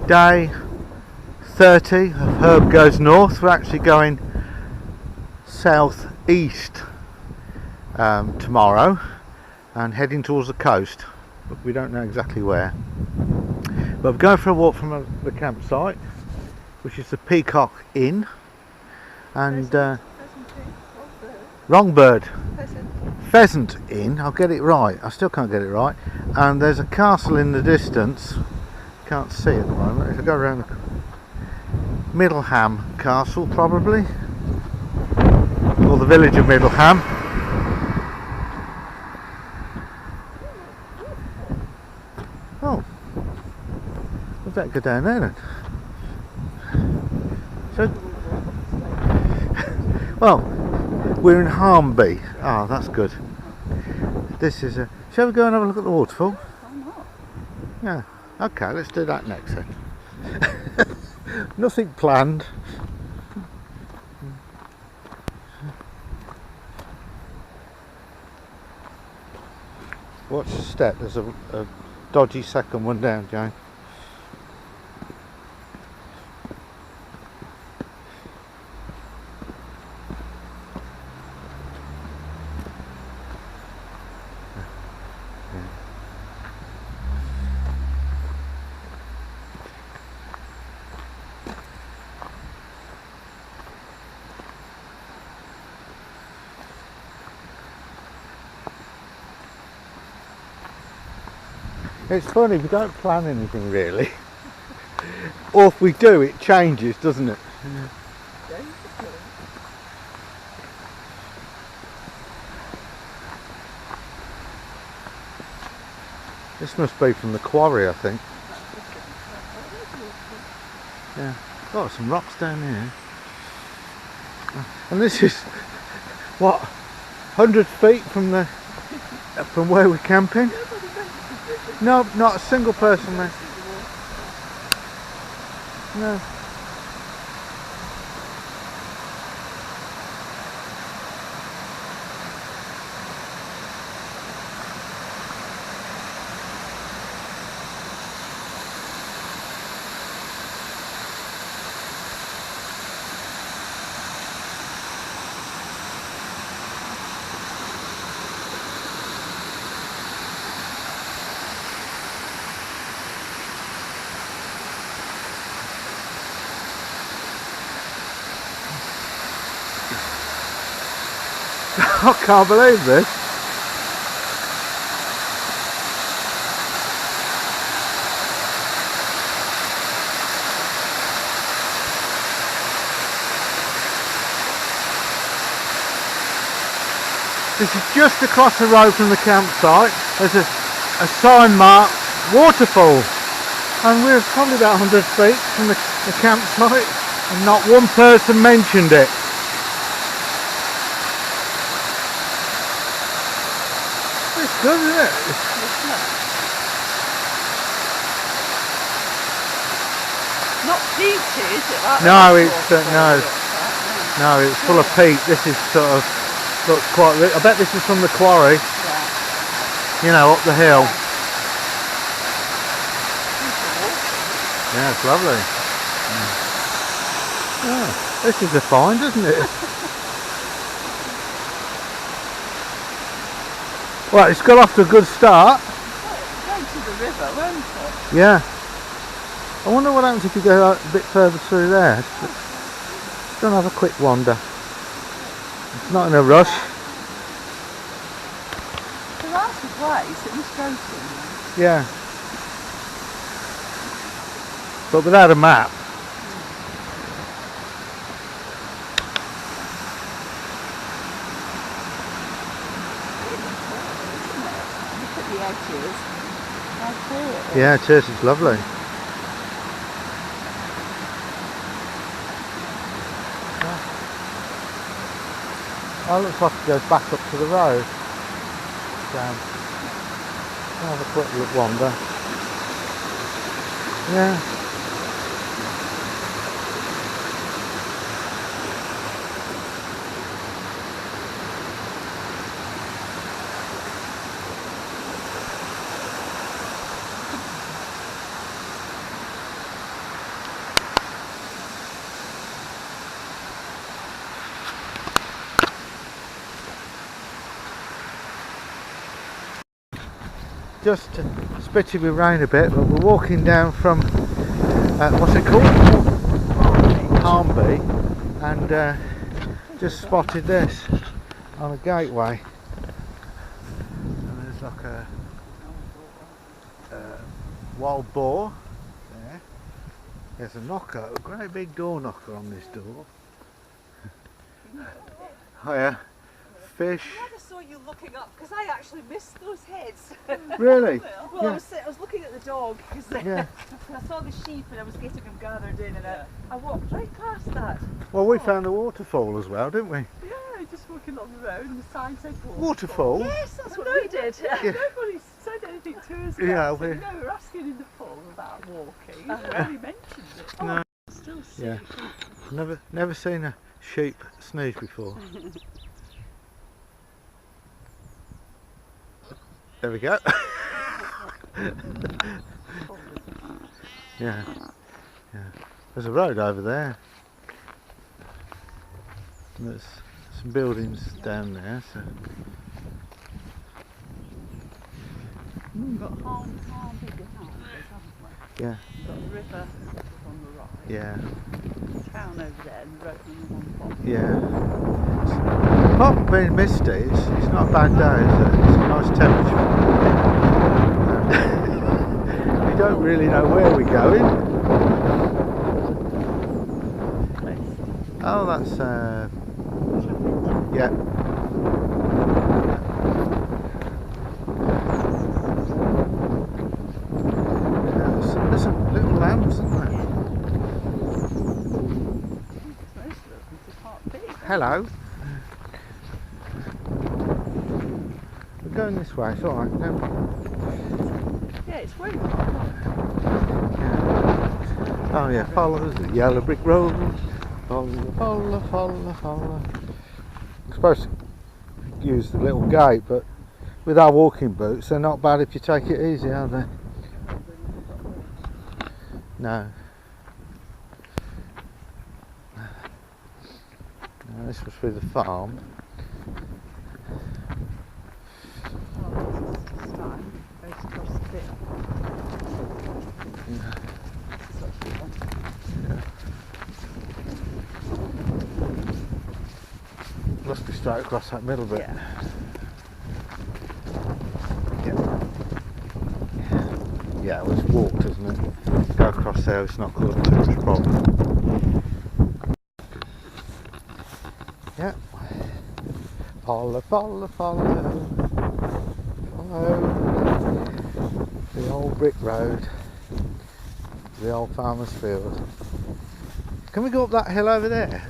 day 30 of Herb Goes North. We're actually going south east tomorrow and heading towards the coast, but we don't know exactly where. But we're going for a walk from the campsite, which is the Peacock Inn, and wrong bird. Pheasant Inn, I'll get it right, I still can't get it right. And there's a castle in the distance, can't see at the moment. If I go around the Middleham Castle, probably, or the village of Middleham. Oh, we better go down there then. So, well, we're in Harmby. Ah, oh, that's good. This is a... Shall we go and have a look at the waterfall? Why not? Yeah. Okay, let's do that next then. Nothing planned. Watch the step. There's a dodgy second one down, Jane. It's funny, we don't plan anything really. Or if we do, it changes, doesn't it? This must be from the quarry, I think. Yeah, got some rocks down here. And this is, what, 100 feet from where we're camping? No, not a single person there. No. I can't believe this. This is just across the road from the campsite. There's a sign marked Waterfall, and we're probably about 100 feet from the campsite, and not one person mentioned it. It's good, isn't it? Not peaty, is it? Like No, it's no, it's full of peat. This is sort of looks quite. I bet this is from the quarry. Yeah. You know, up the hill. Yeah, it's lovely. Oh, this is a find, isn't it? Well, it's got off to a good start. Well, it's going to the river, won't it? Yeah. I wonder what happens if you go a bit further through there. Just gonna have a quick wander. It's not in a rush. It's a nice place, it must go somewhere. Yeah. But without a map. Look at the edges. How clear it is. Yeah, it is. It's lovely. Oh, it looks like it goes back up to the road. I'll have a quick look wander. Yeah. just spitting with rain a bit, but we're walking down from what's it called? Harmby, and just spotted this on a gateway. And there's like a wild boar there. There's a knocker, a great big door knocker on this door. Oh yeah, fish. I never saw you looking up because I actually missed those heads. Really? Well, Yeah. I was looking at the dog because Yeah. I saw the sheep and I was getting them gathered in, and I walked right past that. Well, we found the waterfall as well, didn't we? Yeah, just walking along the road and the sign said Waterfall? Yes, that's what we did. Nobody said anything to us. Yeah, we were asking in the pool about walking. Nobody mentioned it. No. Still see Yeah. Never seen a sheep sneeze before. There we go. Yeah. There's a road over there. And there's some buildings down there. So. We've got Harmby behind us, haven't we? Yeah. We've got the river on the right. Yeah. Town over there and the road on the one pop. Yeah. Apart from being misty, it's not a bad day, is it? It's a nice temperature. We don't really know where we're going. Oh, that's yeah. There's some little lambs, isn't there? Hello. We're going this way, it's alright. Yeah, it's way Oh yeah, follow the yellow brick road. Follow. I'm supposed to use the little gate, but with our walking boots, they're not bad if you take it easy, are they? No. No, this was through the farm. Must be straight across that middle bit. Yeah, well, it's walked, isn't it? Go across there, it's not causing too much problem. Yeah. Follow. The old brick road. The old farmer's field. Can we go up that hill over there?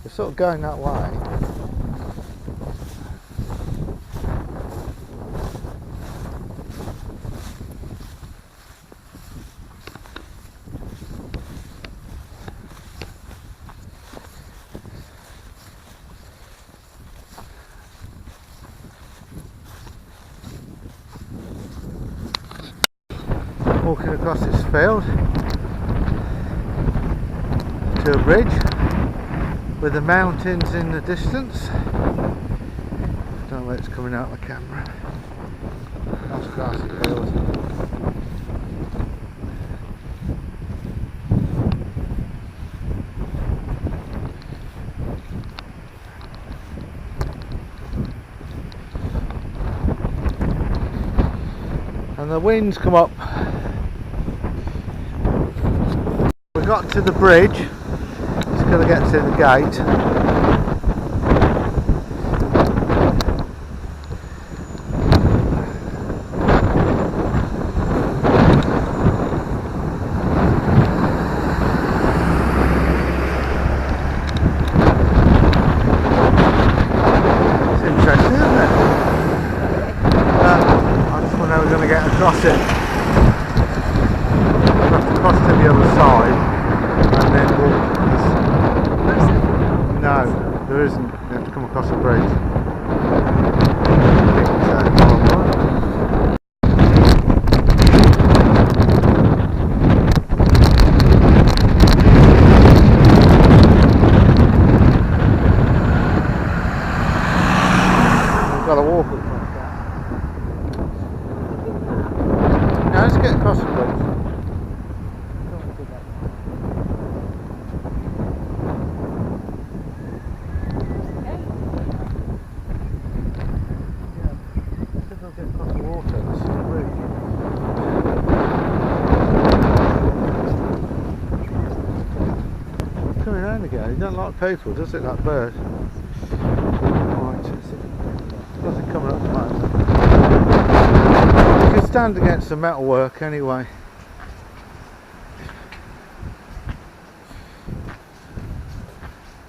We're sort of going that way. Walking across this field to a bridge with the mountains in the distance. Don't know where it's coming out of the camera. Nice grassy field. And the wind's come up. We got to the bridge. Just got to get to the gate. It's interesting, isn't it? I just wonder how we're going to get across it. We'll have to cross to the other side. And then walk. No, there isn't. You have to come across the bridge. We've got to walk across that. there. You don't like people, does it, that bird? Right, nothing coming up the moment. You can stand against the metalwork anyway.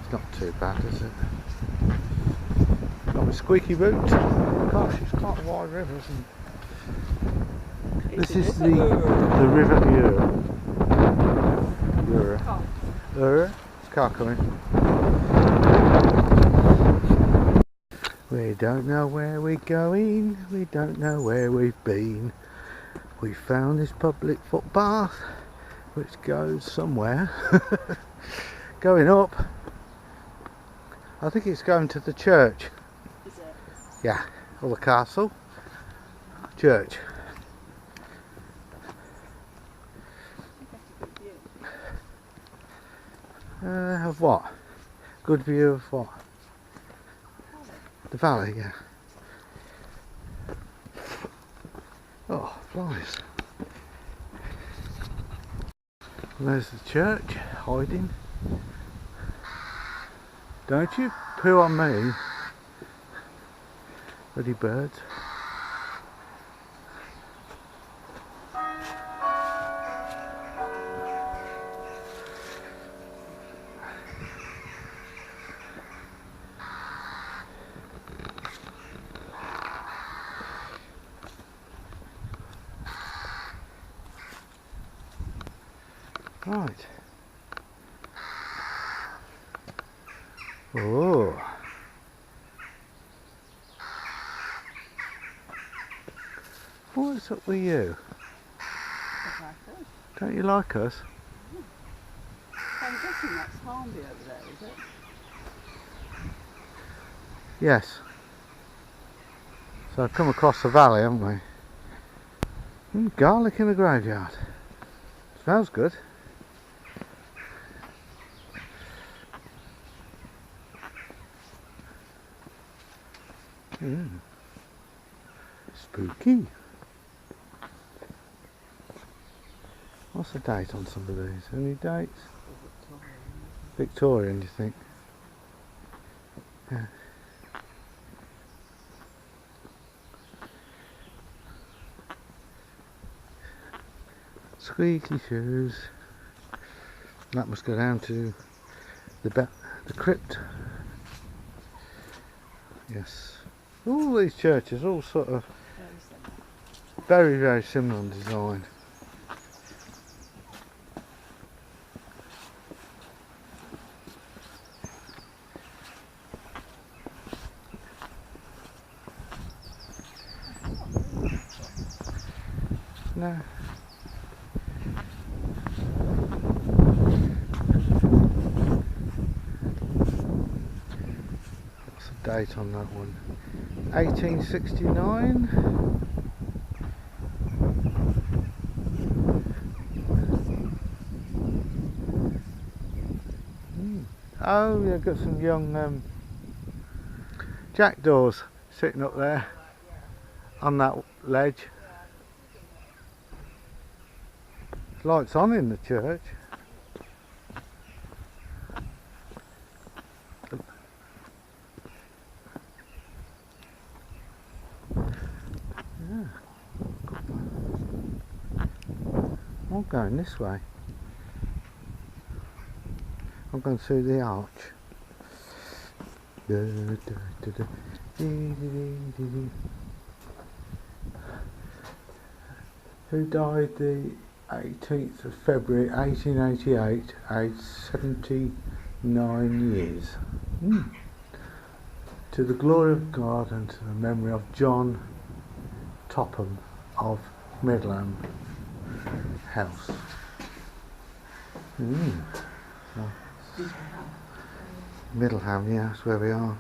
It's not too bad, is it? Got my squeaky boot. Gosh, it's quite a wide river, isn't it? This is the River Ure. It's car coming. We don't know where we're going, we don't know where we've been. We found this public footpath which goes somewhere. Going up. I think it's going to the church. Is it? Yeah, or the castle. Church. Of what? Good view of what? The valley, yeah. Oh, flies. And there's the church, hiding. Don't you poo on me, bloody birds. Right. Oh. What's up with you? Don't you like us? I'm guessing that's Harmby over there, is it? Yes. So I've come across the valley, haven't we? Garlic in the graveyard. Smells good. Spooky. What's the date on some of these? Any dates? Victorian, do you think? Yeah. Squeaky shoes. That must go down to the crypt. Yes. All these churches, all sort of very, very similar in design. No. What's the date on that one? 1869. Oh, yeah, got some young jackdaws sitting up there on that ledge. Lights on in the church. Yeah. I'm going this way. I'm going through the arch. Who died the 18th of February 1888, aged 79 years. To the glory of God and to the memory of John Topham of Middleham House. Middleham, yeah, that's where we are.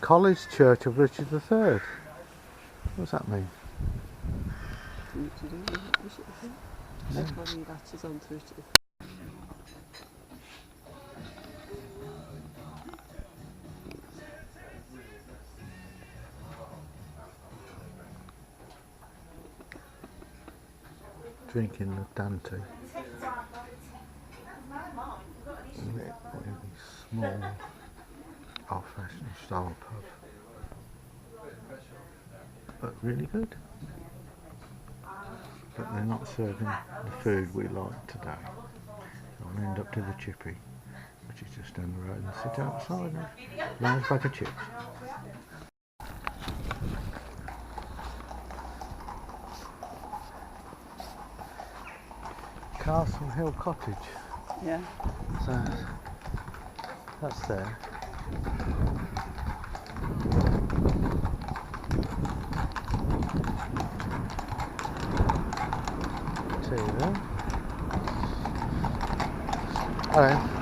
College Church of Richard III. What's that mean? drinking the Dante. Really small, old-fashioned style pub, but really good. But they're not serving the food we like today. So I'll end up to the Chippy, which is just down the road, and sit outside and lounge bag of chips. Castle Hill Cottage. Yeah. So that's there. Tea there. Hello.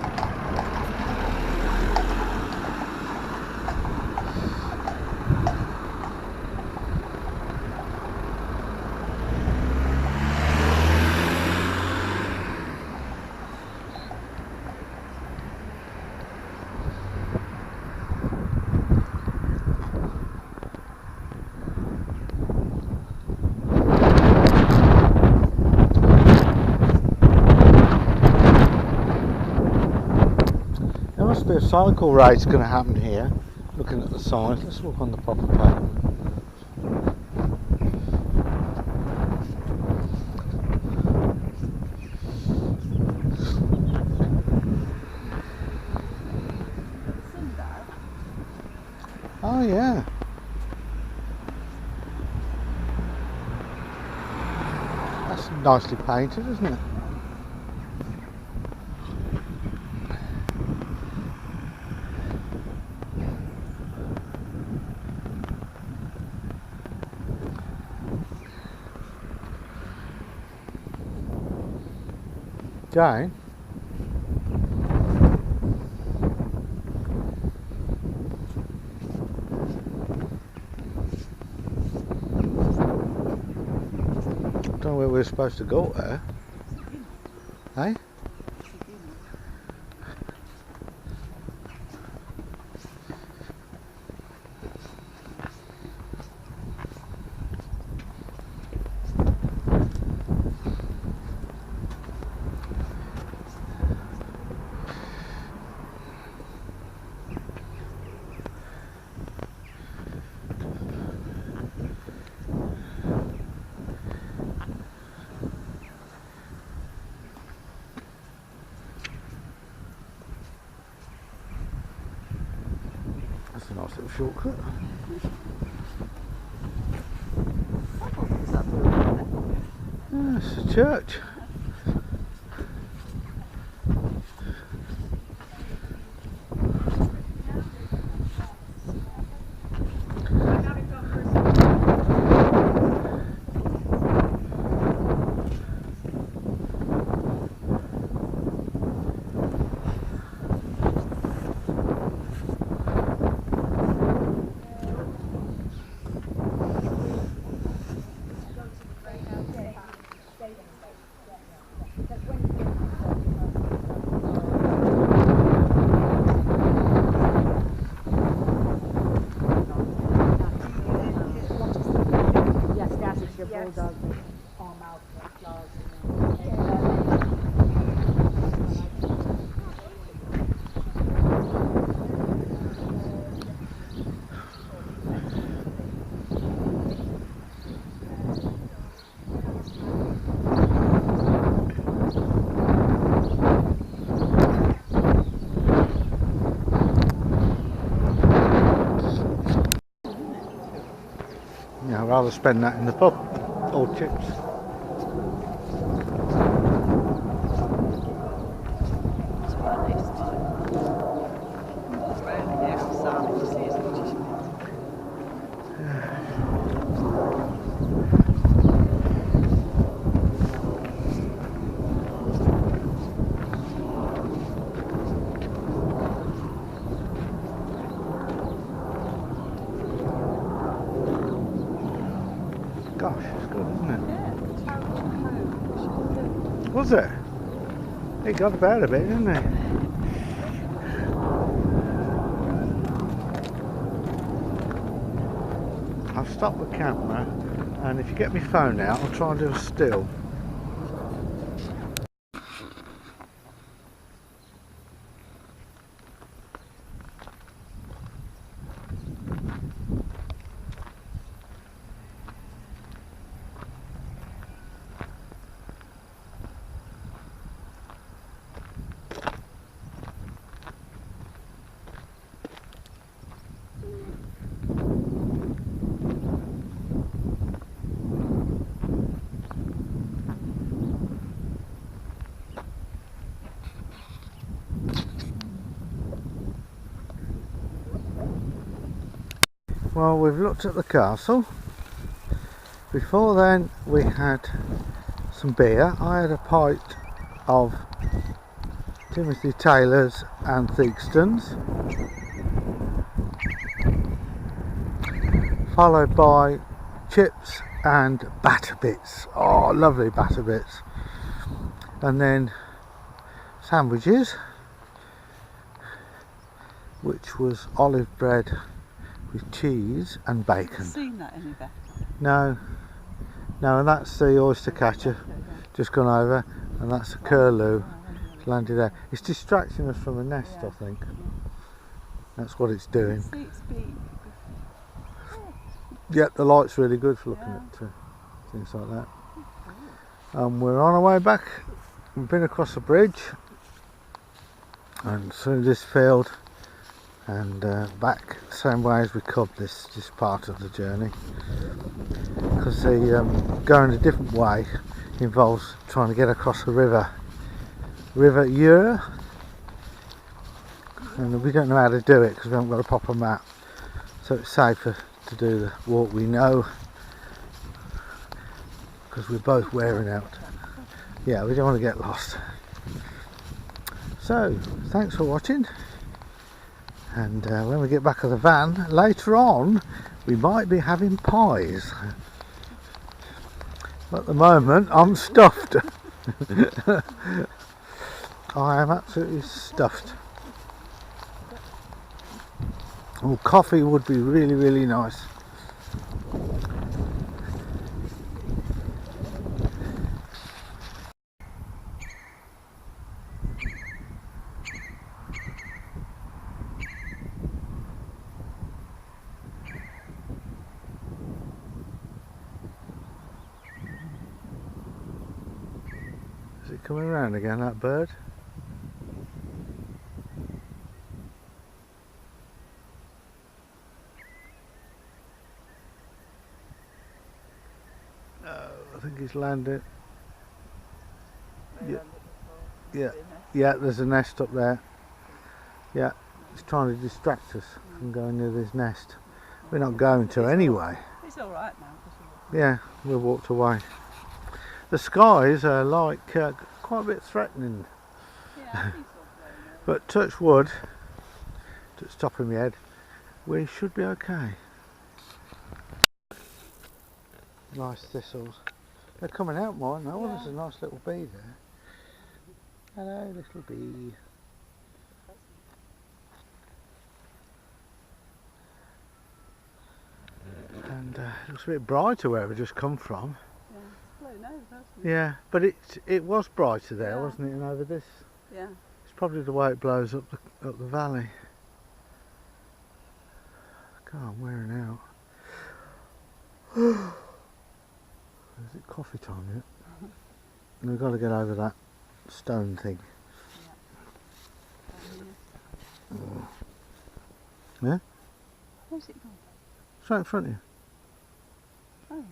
There must be a cycle race going to happen here. Looking at the signs, let's walk on the proper pavement. Oh yeah. That's nicely painted, isn't it? Jane? Don't know where we're supposed to go there. Hey? That's a nice little shortcut. Ah, it's a church. Yeah, I'd rather spend that in the pub or chips. Gosh, it's good, isn't it? Was it? It got about a bit, didn't it? I've stopped the camera, and if you get my phone out, I'll try and do a still. Well, we've looked at the castle. Before then we had some beer. I had a pint of Timothy Taylor's and Theakston's, followed by chips and batter bits. Oh, lovely batter bits. And then sandwiches, which was olive bread with cheese and bacon. Haven't seen that any better. No, and that's the oyster catcher just gone over, and that's a curlew landed there. It's distracting us from the nest, I think. That's what it's doing. See its beak. Yeah, the light's really good for looking at things like that. We're on our way back. We've been across the bridge and through this field and back the same way as we come this part of the journey, because the going a different way involves trying to get across the river Ure, and we don't know how to do it because we haven't got a proper map, so it's safer to do the walk we know, because we're both wearing out. Yeah, we don't want to get lost. So thanks for watching, and when we get back to the van later on we might be having pies. At the moment I'm stuffed. I am absolutely stuffed. Oh, coffee would be really, really nice. Is it coming around again, that bird? I think he's landed. Yeah, there's a nest up there. Yeah, he's trying to distract us from going near this nest. We're not going to anyway. It's alright now. Yeah, we walked away. The skies are like quite a bit threatening. Yeah, But touch wood, to stop in my head, we should be okay. Nice thistles. They're coming out more now. Oh, there's a nice little bee there. Hello, little bee. And it looks a bit brighter where we've just come from. Yeah, but it was brighter there, wasn't it, and over this? Yeah. It's probably the way it blows up the valley. God, I'm wearing out. Is it coffee time yet? We've got to get over that stone thing. Yeah? Where's it gone? It's right in front of you. Oh.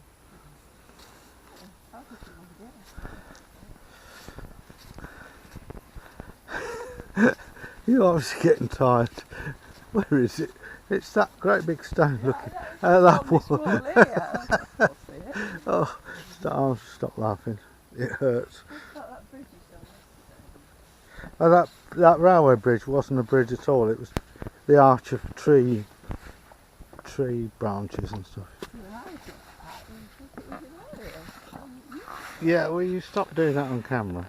You're obviously getting tired. Where is it? It's that great big stone looking at that wall. Oh, I'll stop laughing. It hurts. Oh, that railway bridge wasn't a bridge at all. It was the arch of tree branches and stuff. Yeah, well, you stop doing that on camera.